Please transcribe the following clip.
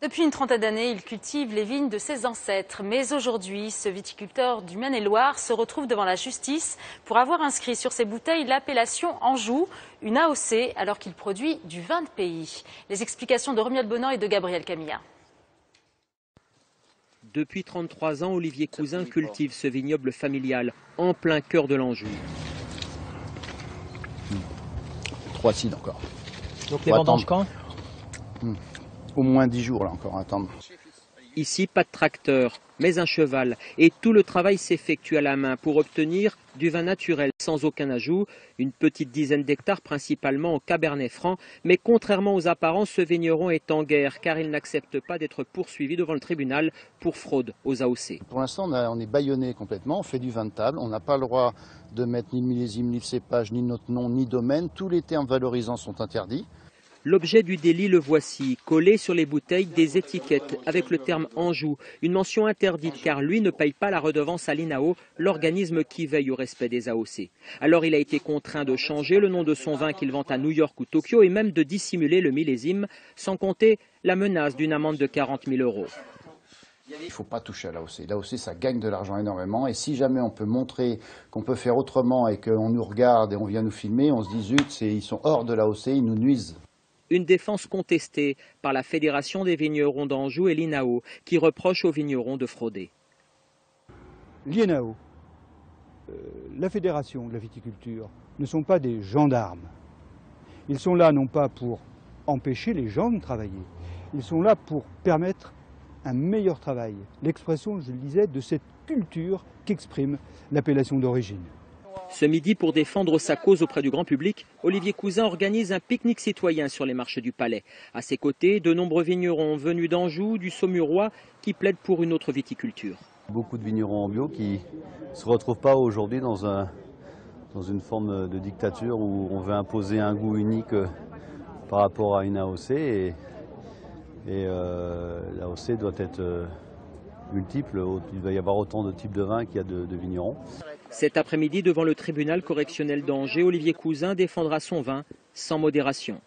Depuis une trentaine d'années, il cultive les vignes de ses ancêtres. Mais aujourd'hui, ce viticulteur du Maine-et-Loire se retrouve devant la justice pour avoir inscrit sur ses bouteilles l'appellation Anjou, une AOC, alors qu'il produit du vin de pays. Les explications de Romuald Bonan et de Gabriel Camilla. Depuis 33 ans, Olivier Cousin cultive ce vignoble familial en plein cœur de l'Anjou. Trop acide encore. Donc les vendanges quand? Au moins 10 jours là encore à attendre. Ici, pas de tracteur, mais un cheval. Et tout le travail s'effectue à la main pour obtenir du vin naturel sans aucun ajout. Une petite dizaine d'hectares, principalement en Cabernet Franc. Mais contrairement aux apparences, ce vigneron est en guerre car il n'accepte pas d'être poursuivi devant le tribunal pour fraude aux AOC. Pour l'instant, on est bâillonné complètement. On fait du vin de table. On n'a pas le droit de mettre ni de millésime, ni de cépage, ni notre nom, ni domaine. Tous les termes valorisants sont interdits. L'objet du délit, le voici, collé sur les bouteilles des étiquettes avec le terme Anjou, une mention interdite car lui ne paye pas la redevance à l'INAO, l'organisme qui veille au respect des AOC. Alors il a été contraint de changer le nom de son vin qu'il vend à New York ou Tokyo et même de dissimuler le millésime, sans compter la menace d'une amende de 40 000 €. Il ne faut pas toucher à l'AOC. L'AOC, ça gagne de l'argent énormément. Et si jamais on peut montrer qu'on peut faire autrement et qu'on nous regarde et on vient nous filmer, on se dit zut, ils sont hors de l'AOC, ils nous nuisent. Une défense contestée par la Fédération des vignerons d'Anjou et l'INAO, qui reproche aux vignerons de frauder. L'INAO, la Fédération de la viticulture, ne sont pas des gendarmes. Ils sont là non pas pour empêcher les gens de travailler, ils sont là pour permettre un meilleur travail. L'expression, je le disais, de cette culture qu'exprime l'appellation d'origine. Ce midi, pour défendre sa cause auprès du grand public, Olivier Cousin organise un pique-nique citoyen sur les marches du Palais. À ses côtés, de nombreux vignerons venus d'Anjou, du Saumurois, qui plaident pour une autre viticulture. Beaucoup de vignerons en bio qui ne se retrouvent pas aujourd'hui dans une forme de dictature où on veut imposer un goût unique par rapport à une AOC. Et l'AOC doit être multiple. Il doit y avoir autant de types de vins qu'il y a de vignerons. Cet après-midi, devant le tribunal correctionnel d'Angers, Olivier Cousin défendra son vin sans modération.